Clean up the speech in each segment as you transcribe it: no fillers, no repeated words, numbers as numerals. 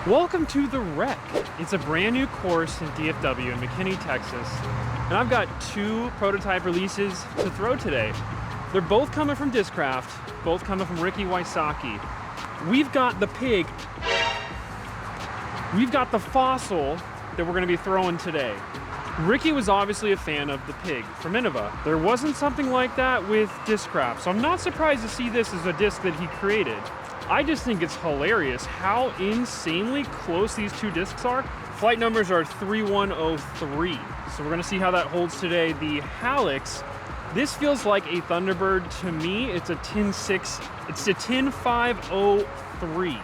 Welcome to The Rec. It's a brand new course in DFW in McKinney, Texas. And I've got two prototype releases to throw today. They're both coming from Discraft, both coming from Ricky Wysocki. We've got the Pig, we've got the Fossil that we're gonna be throwing today. Ricky was obviously a fan of the Pig from Innova. There wasn't something like that with Discraft, so I'm not surprised to see this as a disc that he created. I just think it's hilarious how insanely close these two discs are. Flight numbers are 3103, so we're gonna see how that holds today. The Hallux, this feels like a Thunderbird to me. It's a 10.6, it's a 10.503.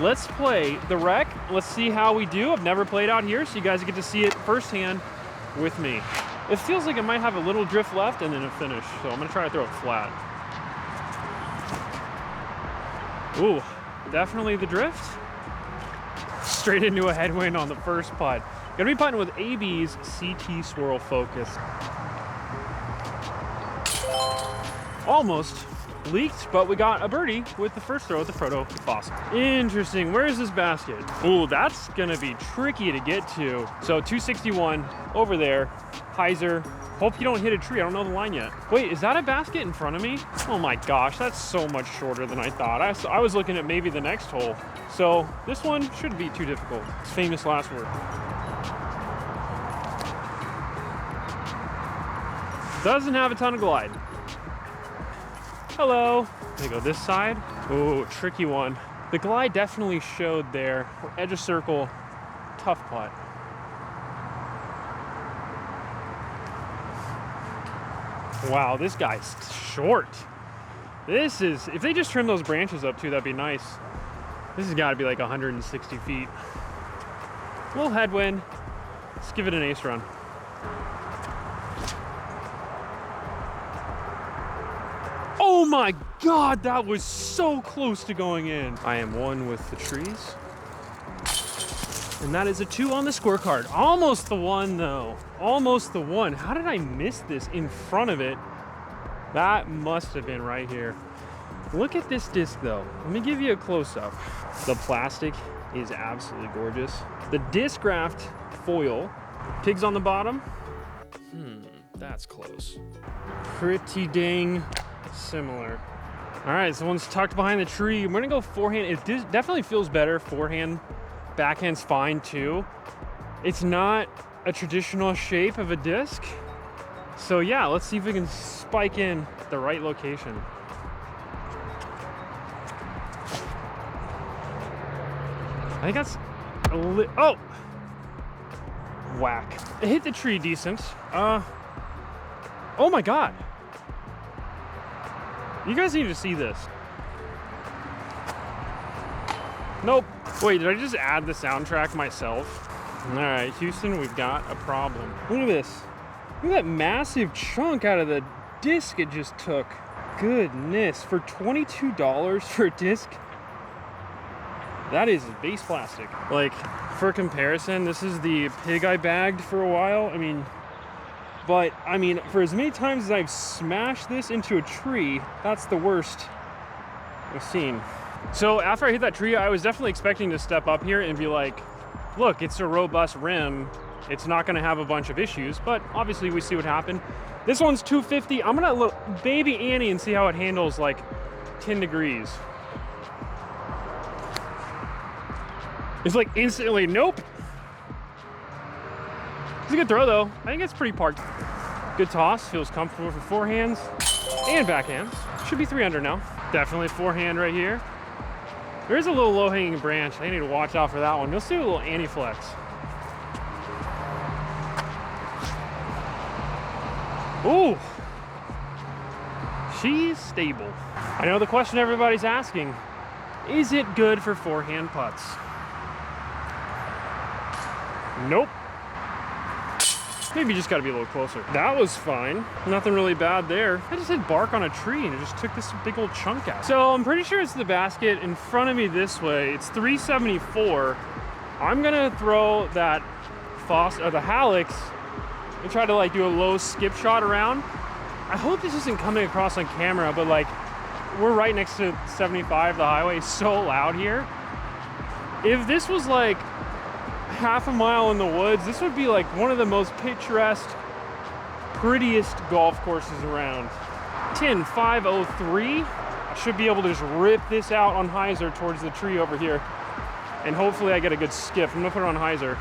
Let's play the Rec. Let's see how we do. I've never played out here, so you guys get to see it firsthand with me. It feels like it might have a little drift left and then a finish, so I'm gonna try to throw it flat. Ooh, definitely the drift. Straight into a headwind on the first putt. Gonna be putting with AB's CT Swirl focus. Almost leaked, but we got a birdie with the first throw at the Proto Fossil. Interesting, where is this basket? Ooh, that's gonna be tricky to get to. So 261 over there, hyzer. Hope you don't hit a tree, I don't know the line yet. Wait, is that a basket in front of me? Oh my gosh, that's so much shorter than I thought. I was looking at maybe the next hole. So this one shouldn't be too difficult. It's famous last word. Doesn't have a ton of glide. Hello. Gonna go this side. Ooh, tricky one. The glide definitely showed there. Edge of circle, tough putt. Wow, this guy's short. This is, if they just trim those branches up too, that'd be nice. This has gotta be like 160 feet. A little headwind. Let's give it an ace run. Oh my God, that was so close to going in. I am one with the trees. And that is a 2 on the scorecard. Almost the 1 though. Almost the 1. How did I miss this in front of it? That must have been right here. Look at this disc though. Let me give you a close-up. The plastic is absolutely gorgeous. The Discraft foil. Pigs on the bottom. That's close. Pretty dang similar. All right, so one's tucked behind the tree. I'm gonna go forehand. It definitely feels better forehand. Backhand's fine too. It's not a traditional shape of a disc. So yeah, let's see if we can spike in the right location. I think that's a oh! Whack. It hit the tree decent. Oh my God. You guys need to see this. Nope. Wait, did I just add the soundtrack myself? All right, Houston, we've got a problem. Look at this. Look at that massive chunk out of the disc it just took. Goodness, for $22 for a disc, that is base plastic. Like, for comparison, this is the Pig I bagged for a while. I mean, for as many times as I've smashed this into a tree, that's the worst I've seen. So after I hit that tree, I was definitely expecting to step up here and be like, look, it's a robust rim. It's not gonna have a bunch of issues, but obviously we see what happened. This one's 250. I'm gonna look baby Annie and see how it handles like 10 degrees. It's like instantly, nope. It's a good throw though. I think it's pretty parked. Good toss, feels comfortable for forehands and backhands. Should be 3 under now. Definitely forehand right here. There is a little low-hanging branch. I need to watch out for that one. You'll see a little anti-flex. Ooh, she's stable. I know the question everybody's asking, is it good for forehand putts? Nope. Maybe you just gotta be a little closer. That was fine. Nothing really bad there. I just hit bark on a tree and it just took this big old chunk out. So I'm pretty sure it's the basket in front of me this way. It's 374. I'm gonna throw that the Hallux and try to like do a low skip shot around. I hope this isn't coming across on camera, but like we're right next to 75, the highway. It's so loud here. If this was like half a mile in the woods, this would be like one of the most picturesque, prettiest golf courses around. 10.503. I should be able to just rip this out on hyzer towards the tree over here. And hopefully I get a good skip. I'm gonna put it on hyzer.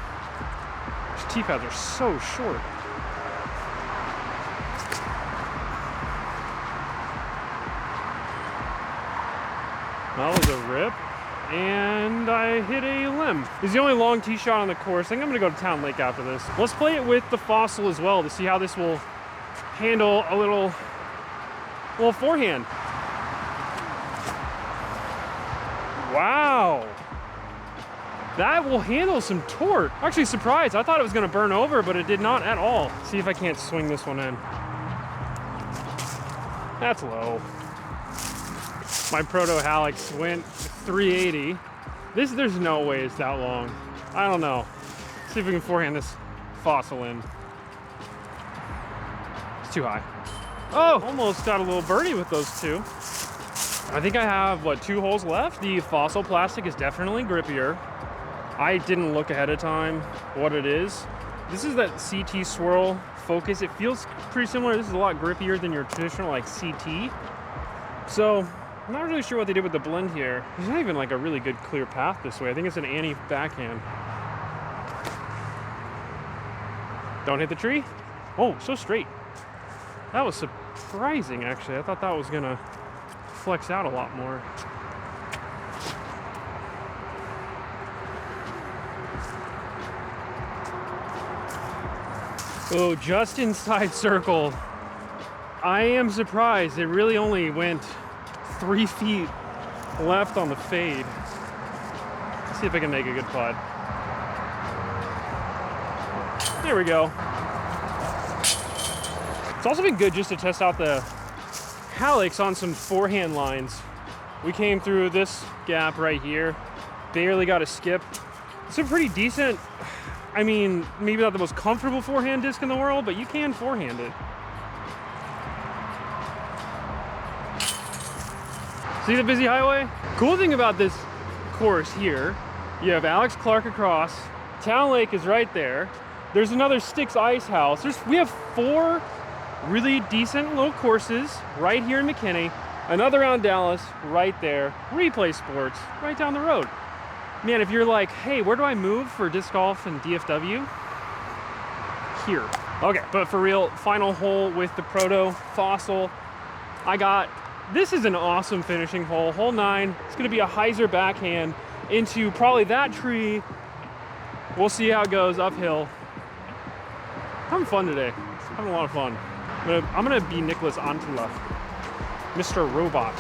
These tee pads are so short. That was a rip. And I hit a limb. This is the only long tee shot on the course. I think I'm gonna go to Town Lake after this. Let's play it with the Fossil as well to see how this will handle a little forehand. Wow. That will handle some torque. I'm actually surprised. I thought it was gonna burn over, but it did not at all. See if I can't swing this one in. That's low. My Proto Hallux went 380. There's no way it's that long. I don't know. Let's see if we can forehand this Fossil in. It's too high. Oh, almost got a little birdie with those two. I think I have, what, 2 holes left? The Fossil plastic is definitely grippier. I didn't look ahead of time what it is. This is that CT Swirl Focus. It feels pretty similar. This is a lot grippier than your traditional like CT. So I'm not really sure what they did with the blend here. There's not even like a really good clear path this way. I think it's an Annie backhand. Don't hit the tree. Oh, so straight. That was surprising, actually. I thought that was gonna flex out a lot more. Oh, just inside circle. I am surprised. It really only went 3 feet left on the fade. Let's see if I can make a good putt. There we go. It's also been good just to test out the Hallux on some forehand lines. We came through this gap right here, barely got a skip. It's a pretty decent, I mean, maybe not the most comfortable forehand disc in the world, but you can forehand it. See the busy highway? Cool thing about this course here, you have Alex Clark across, Town Lake is right there. There's another Styx Ice House. We have 4 really decent little courses right here in McKinney. Another around Dallas, right there. Replay Sports, right down the road. Man, if you're like, hey, where do I move for disc golf and DFW? Here. Okay, but for real, final hole with the Proto Fossil. This is an awesome finishing hole. Hole 9, it's gonna be a hyzer backhand into probably that tree. We'll see how it goes uphill. Having fun today, having a lot of fun. I'm gonna be Nicholas Antula, Mr. Robot.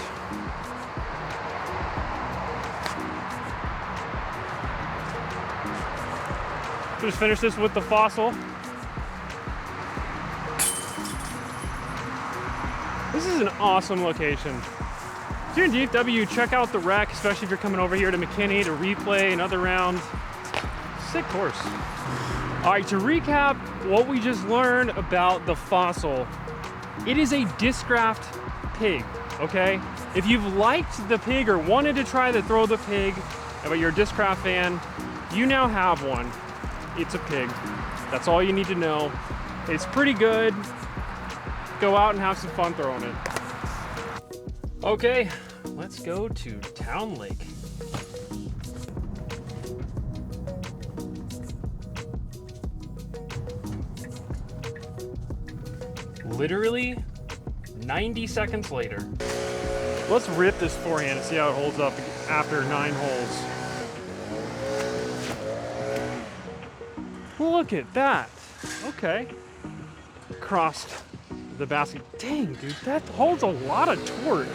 Just finish this with the Fossil. This is an awesome location. If you're in DFW, check out the rec, especially if you're coming over here to McKinney to replay another round. Sick course. All right, to recap what we just learned about the Fossil, it is a Discraft Pig, okay? If you've liked the Pig or wanted to try the Throw the Pig, but you're a Discraft fan, you now have one. It's a Pig. That's all you need to know. It's pretty good. Go out and have some fun throwing it. Okay, let's go to Town Lake. Literally 90 seconds later. Let's rip this forehand and see how it holds up after 9 holes. Look at that. Okay. Crossed the basket. Dang, dude, that holds a lot of torque.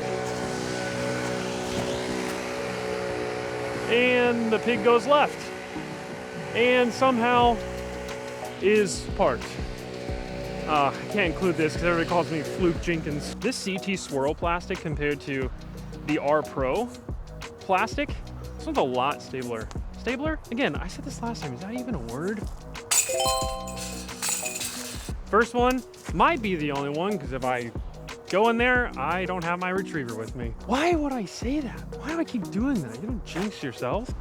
And the Pig goes left. And somehow is parked. I can't include this because everybody calls me Fluke Jenkins. This CT Swirl plastic compared to the R Pro plastic, this one's a lot stabler. Stabler? Again, I said this last time, is that even a word? First one might be the only one because if I go in there, I don't have my retriever with me. Why would I say that? Why do I keep doing that? You don't jinx yourself.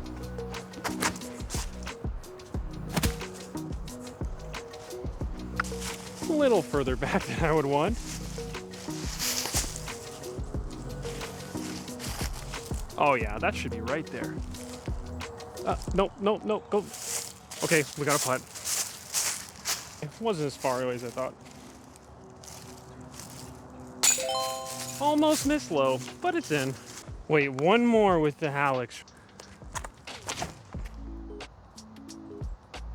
little further back than I would want. Oh yeah, that should be right there. No, go. Okay, we got a putt. It wasn't as far away as I thought. Almost missed low, but it's in. Wait, one more with the Hallux.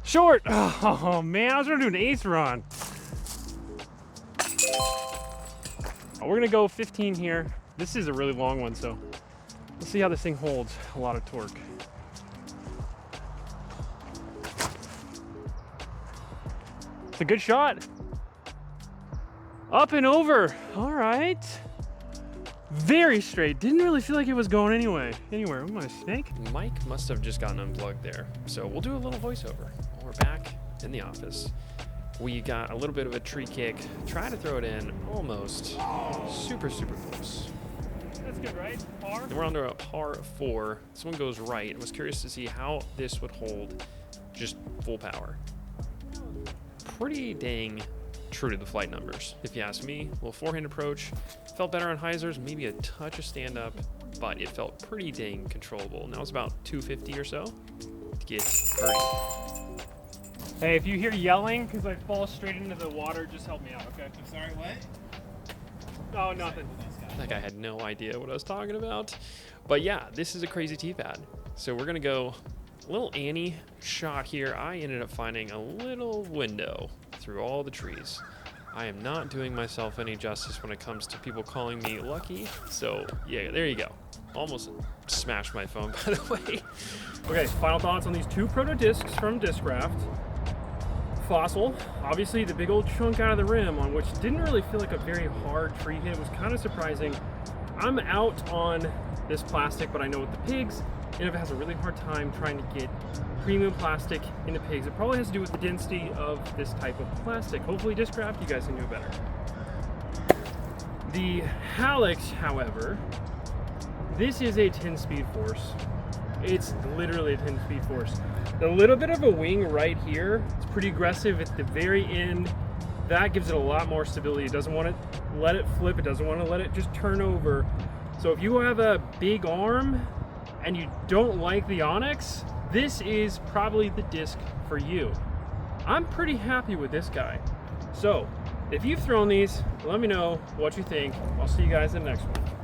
Short! Oh man, I was gonna do an ace run. We're gonna go 15 here. This is a really long one, so let's see how this thing holds a lot of torque. It's a good shot. Up and over. All right. Very straight. Didn't really feel like it was going anywhere. Oh, my snake. Mike must have just gotten unplugged there. So we'll do a little voiceover. We're back in the office. We got a little bit of a tree kick. Try to throw it in almost. Super close. That's good, right? Par? And we're under a par 4. This one goes right. I was curious to see how this would hold just full power. Pretty dang true to the flight numbers, if you ask me. A little forehand approach. Felt better on hyzers, maybe a touch of stand-up, but it felt pretty dang controllable. Now it's about 250 or so to get 30. Hey, if you hear yelling because I fall straight into the water, just help me out, okay? I'm sorry, what? Oh, nothing. That guy had no idea what I was talking about. But yeah, this is a crazy tee pad. So we're gonna go a little Annie shot here. I ended up finding a little window through all the trees. I am not doing myself any justice when it comes to people calling me lucky. So yeah, there you go. Almost smashed my phone, by the way. Okay, final thoughts on these two proto discs from Discraft. Fossil, obviously the big old chunk out of the rim on which didn't really feel like a very hard tree hit. It was kind of surprising. I'm out on this plastic, but I know with the pigs, Innova has a really hard time trying to get premium plastic into pigs. It probably has to do with the density of this type of plastic. Hopefully Discraft, you guys can do it better. The Hallux, however, this is a 10-speed force. It's literally a 10-speed force. A little bit of a wing right here. It's pretty aggressive at the very end. That gives it a lot more stability. It doesn't want to let it flip. It doesn't want to let it just turn over. So if you have a big arm and you don't like the Onyx, this is probably the disc for you. I'm pretty happy with this guy. So if you've thrown these, let me know what you think. I'll see you guys in the next one.